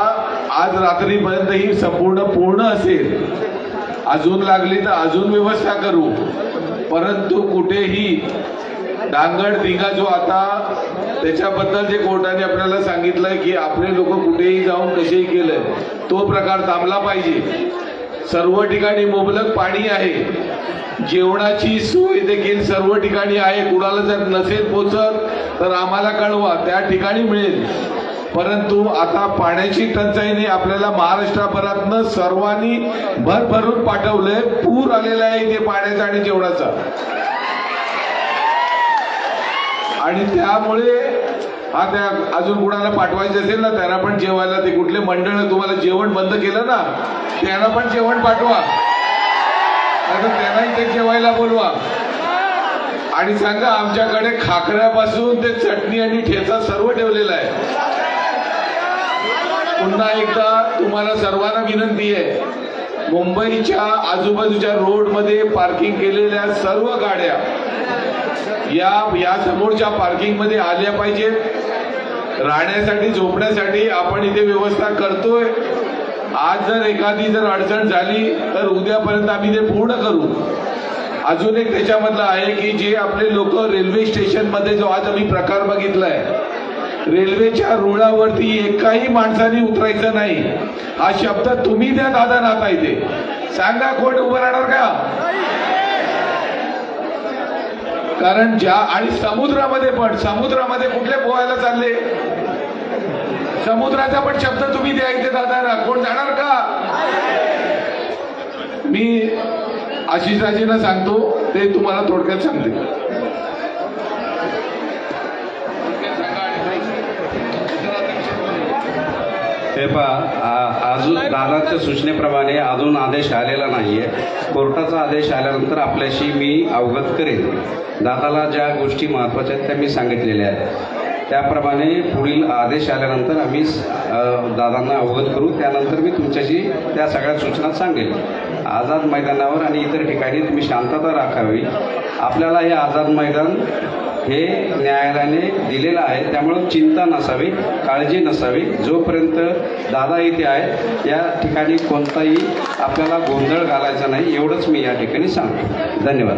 G: आज रात्रीपर्यंत ही संपूर्ण पूर्ण असेल. अजून लागली तर अजून व्यवस्था करू, परंतु कुठेही डांगड दिंगा जो आता त्याच्याबद्दल जे कोर्टाने आपल्याला सांगितलंय की आपले लोक कुठेही जाऊन कसेही केलंय, तो प्रकार थांबला पाहिजे. सर्व ठिकाणी मुबलक पाणी आहे. जेवणाची सोय देखील सर्व ठिकाणी आहे. कुणाला जर नसेल पोचत तर आम्हाला कळवा, त्या ठिकाणी मिळेल. परंतु आता पाण्याची टंचाईने आपल्याला महाराष्ट्राभरातनं सर्वांनी भरभरून पाठवलंय. पूर आलेला आहे इथे पाण्याचा आणि जेवणाचा. आणि त्यामुळे हा त्या अजून कुणाला पाठवायचं असेल ना त्यांना पण जेवायला, ते कुठले मंडळ तुम्हाला जेवण बंद केलं ना त्यांना पण जेवण पाठवा, नाहीतर त्यांना इथे जेवायला बोलवा. आणि सांगा आमच्याकडे खाकऱ्यापासून ते चटणी आणि ठेचा सर्व ठेवलेला आहे. पुन्हा एकदा तुम्हाला सर्वांना विनंती आहे, मुंबईच्या आजूबाजूच्या रोडमध्ये पार्किंग केलेल्या सर्व गाड्या या समोरच्या पार्किंग मध्ये आल्या पाहिजेत. राहण्यासाठी झोपण्यासाठी आपण इथे व्यवस्था करतोय. आज जर एखादी अडचण झाली तर उद्यापर्यंत आम्ही ते पूर्ण करू. अजून एक त्याच्यामधलं आहे की जे आपले लोक रेल्वे स्टेशन मध्ये जो आज आम्ही प्रकार बघितलाय, रेल्वेच्या रुळावरती एकाही माणसाने उतरायचं नाही. हा शब्द तुम्ही द्या दादा नाता इथे सांगा, कोण उभं राहणार का? कारण ज्या आणि समुद्रामध्ये कुठले पोहायला चालले, समुद्राचा पण शब्द तुम्ही द्या इथे दादा, कोण जाणार का? मी आशिष राजेंना सांगतो, ते तुम्हाला थोडक्यात सांगते.
H: हे पहा, अजून दादाच्या सूचनेप्रमाणे अजून आदेश आलेला नाहीये. कोर्टाचा आदेश आल्यानंतर आपल्याशी मी अवगत करेन. दादाला ज्या गोष्टी महत्त्वाच्या आहेत त्या मी सांगितलेल्या आहेत. त्याप्रमाणे पुढील आदेश आल्यानंतर आम्ही दादांना अवगत करू. त्यानंतर मी तुमच्याशी त्या सगळ्या सूचना सांगेन. आझाद मैदानावर आणि इतर ठिकाणी तुम्ही शांतता राखावी. आपल्याला हे आझाद मैदान हे न्यायालयाने दिलेलं आहे, त्यामुळं चिंता नसावी, काळजी नसावी. जोपर्यंत दादा इथे आहे या ठिकाणी कोणताही आपल्याला गोंधळ घालायचा नाही, एवढंच मी या ठिकाणी सांगतो. धन्यवाद.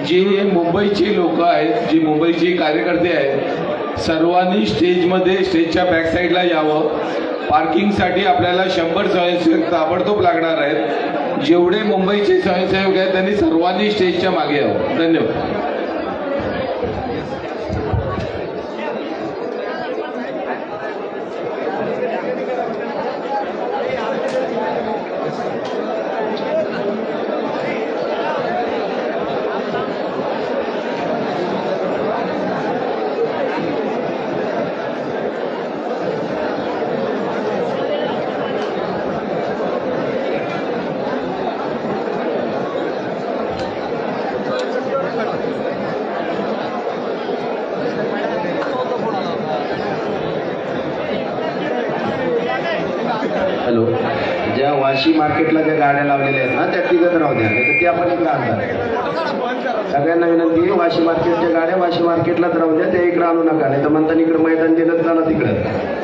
G: जे मुंबईचे लोक आहेत, जे मुंबईचे कार्यकर्ते आहेत, सर्वांनी स्टेजच्या बॅक साईडला यावं. पार्किंगसाठी आपल्याला 100 स्वयंसेवक ताबडतोब लागणार आहेत. जेवढे मुंबईचे स्वयंसेवक आहेत त्यांनी सर्वांनी स्टेजच्या मागे यावं. धन्यवाद.
F: हॅलो, ज्या वाशी मार्केटला ज्या गाड्या लावलेल्या आहेत ना त्या तिघत राहू द्या, नाही तर ते आपण इकडे आणणार. सगळ्यांना विनंती आहे, वाशी मार्केटच्या गाड्या वाशी मार्केटलाच राहू द्या, त्या इकडे आणू नका, नाही तर म्हणताना इकडे मैदान देत झालं तिकडं.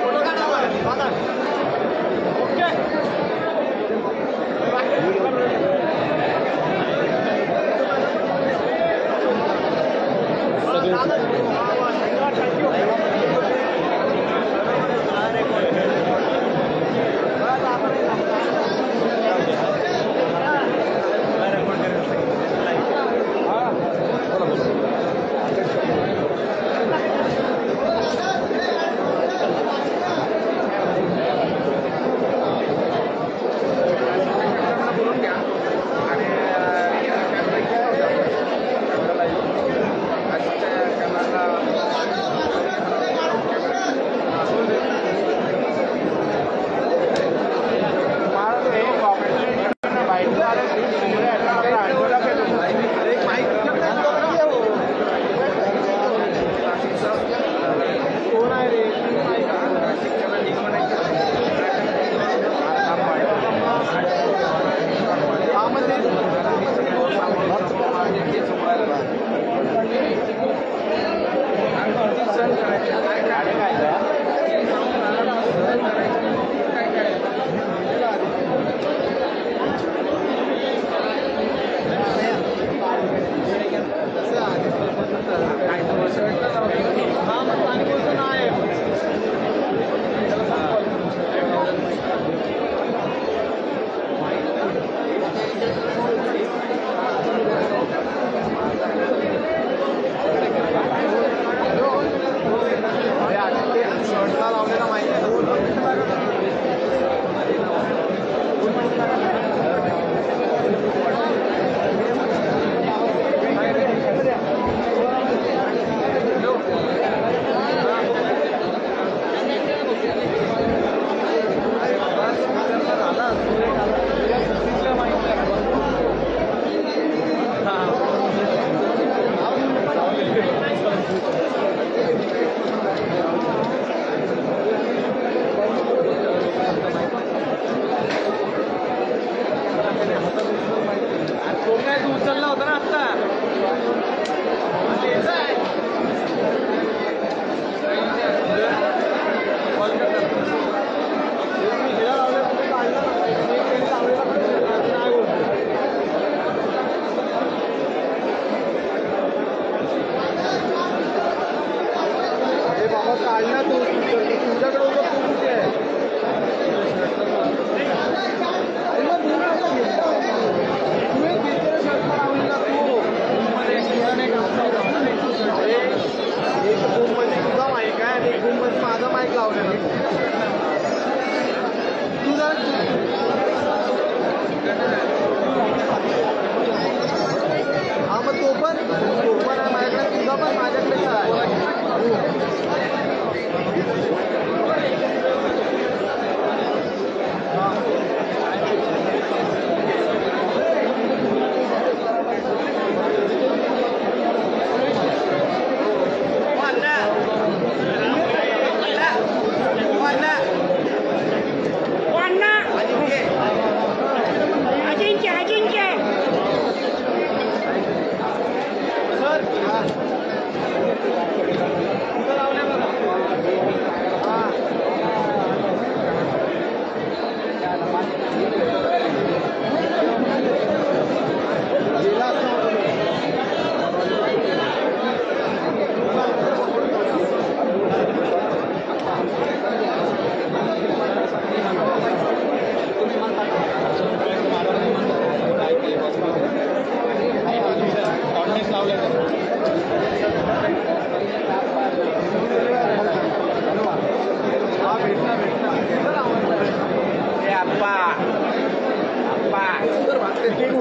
C: उचलला होता ना आता बाबा काढला तू तुझ्याकडे होतं तू कुठे आहे माझा माईक लावलेला तुझा हा मग तो पण आहे माझ्याकडे तुझा पण माझ्याकडे आहे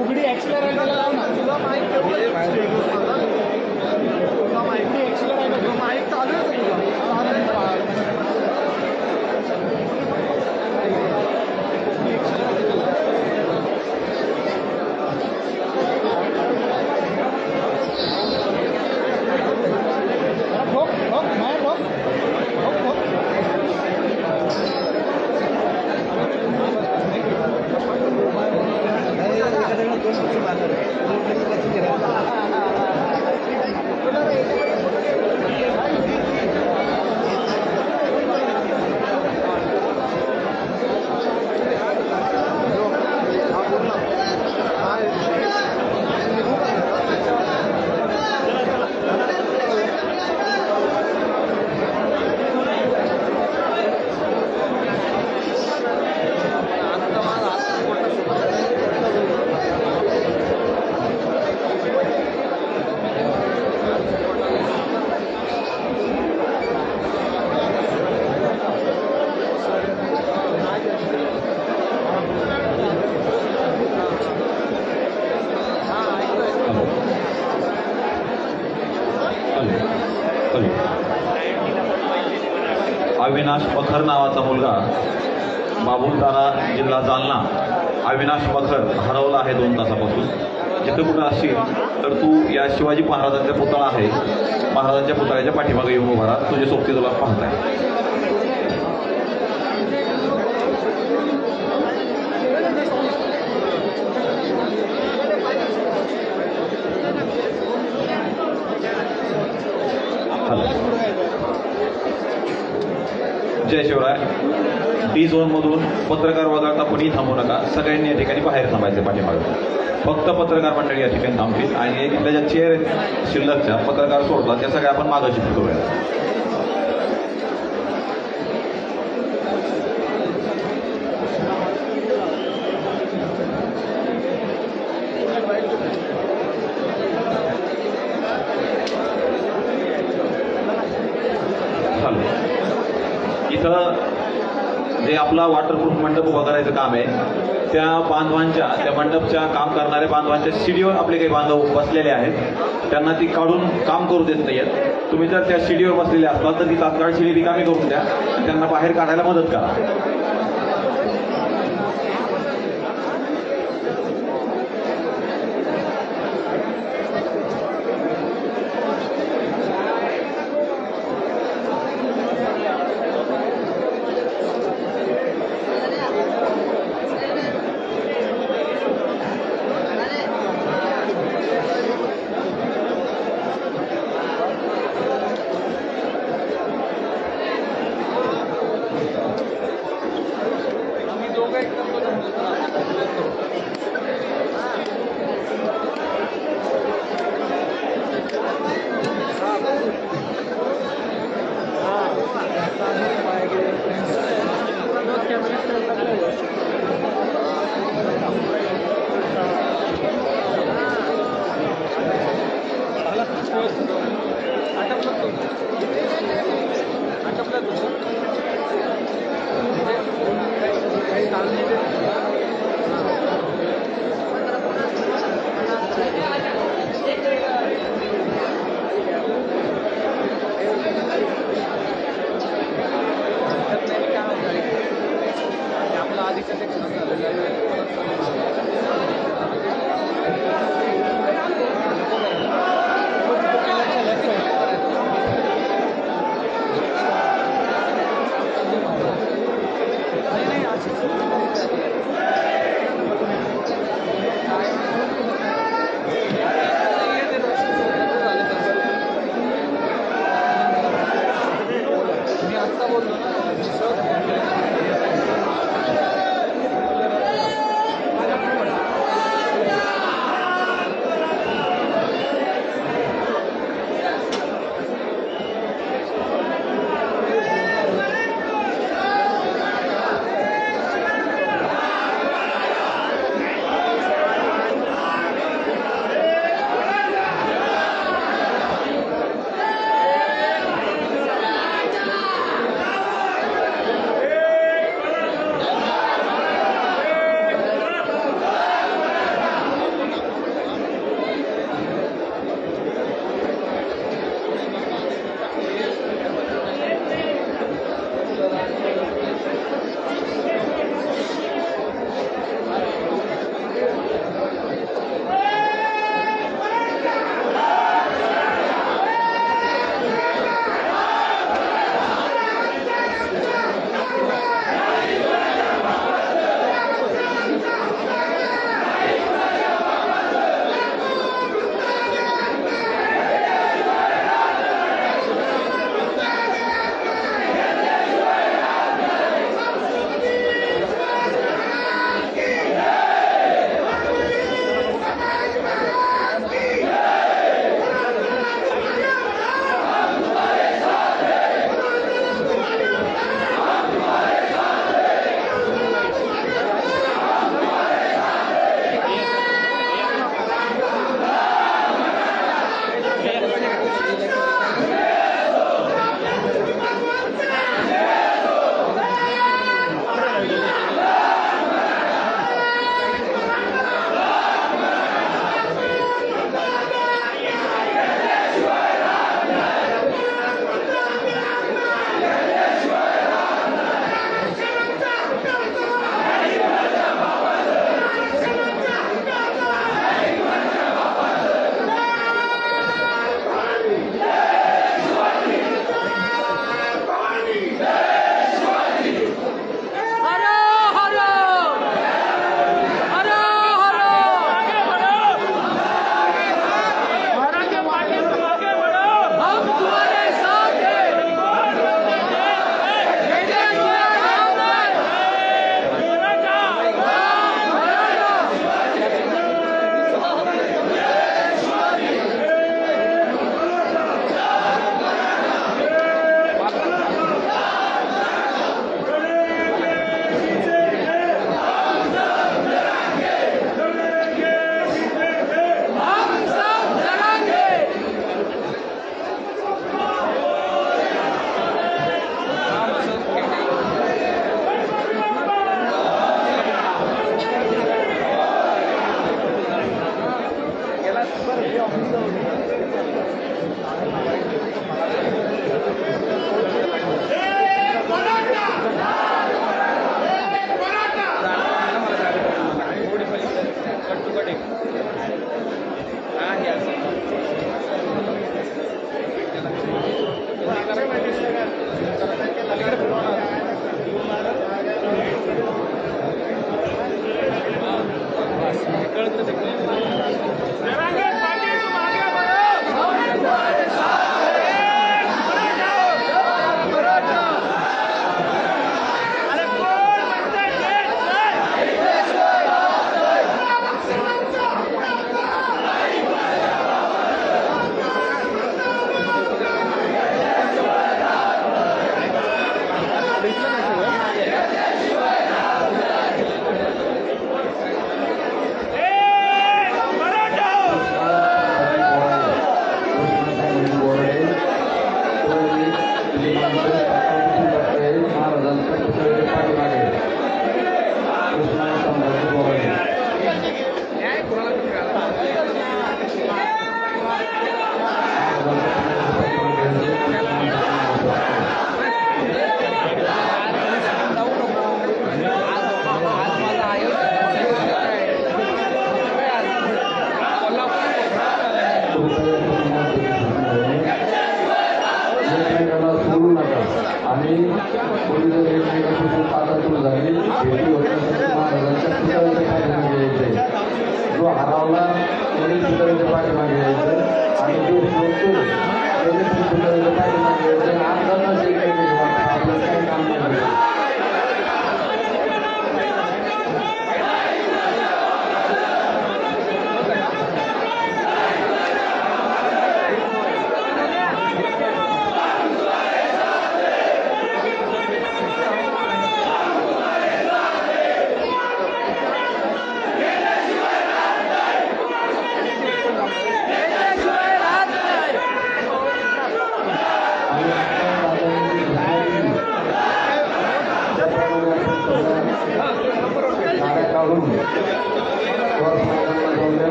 C: उघडी एक्सलरेटर लाव ना तुला माईक तुला माहिती एक्सलरेटर माईक चालू आहे तुला
I: अविनाश मखर नावाचा मुलगा बाबुलतारा जिल्हा जालना अविनाश मखर हरवला आहे 2 तासापासून. जिथं कुठं असशील तर तू या शिवाजी महाराजांचा पुतळा आहे महाराजांच्या पुतळ्याच्या पाठीमागे येऊन उभा राहा. तुझे सोबती तुला पाहताय. जय शिवराय. डी झोनमधून पत्रकार वगळता कोणी थांबू नका. सगळ्यांनी या ठिकाणी बाहेर थांबायचे पाठीमागे. फक्त पत्रकार मंडळी या ठिकाणी थांबतील आणि इथल्या ज्या चेअर आहेत शिल्लकच्या पत्रकार सोडतात त्या सगळ्या आपण मागं शिफ्ट करूया. जे आपला वॉटरप्रूफ मंडप उभा करायचं काम आहे त्या बांधवांच्या त्या मंडपच्या काम करणाऱ्या बांधवांच्या सीडीवर आपले काही बांधव बसलेले आहेत त्यांना ती काढून काम करू देत नाहीयेत तुम्ही जर त्या सीडीवर बसलेले असतात तर ती तात्काळ सीडी रिकामी करून द्या आणि त्यांना बाहेर काढायला मदत करा.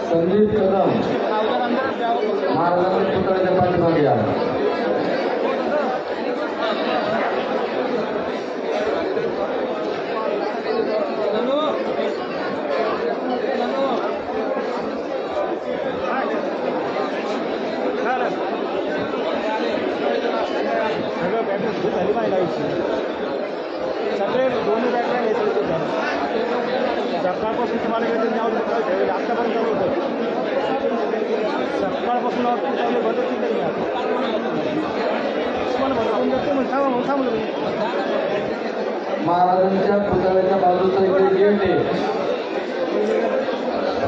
C: संदीप कदम महाराजांच्या पुतळ्याच्या पाठीमागे या.
J: सगळे दोन्ही बॅटऱ्या घ्यायचे होते सकाळपासून तुम्हाला आत्तापर्यंत चालू होतं सकाळपासून चालू बदलत नाही
C: महाराजांच्या पुतळ्याच्या बाजूचं इकडे गेट आहे.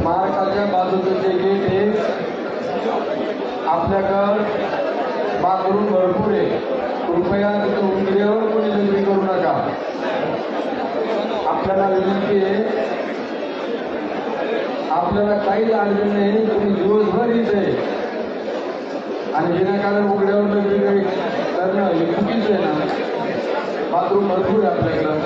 C: महाराष्ट्राच्या बाजूचं जे गेट आहे आपल्याकडं बाथरूम भरपूर आहे. कृपया तिथं उंदरीवर कोणी जंगली करू नका. आपल्याला विनंती आहे, आपल्याला काहीच अडचण नाही. तुम्ही दिवसभर इथे आणि विनाकारण उघड्यावर वेगवेगळे करणं हे चुकीचं आहे ना. बाथरूम भरपूर आहे आपल्याकडं.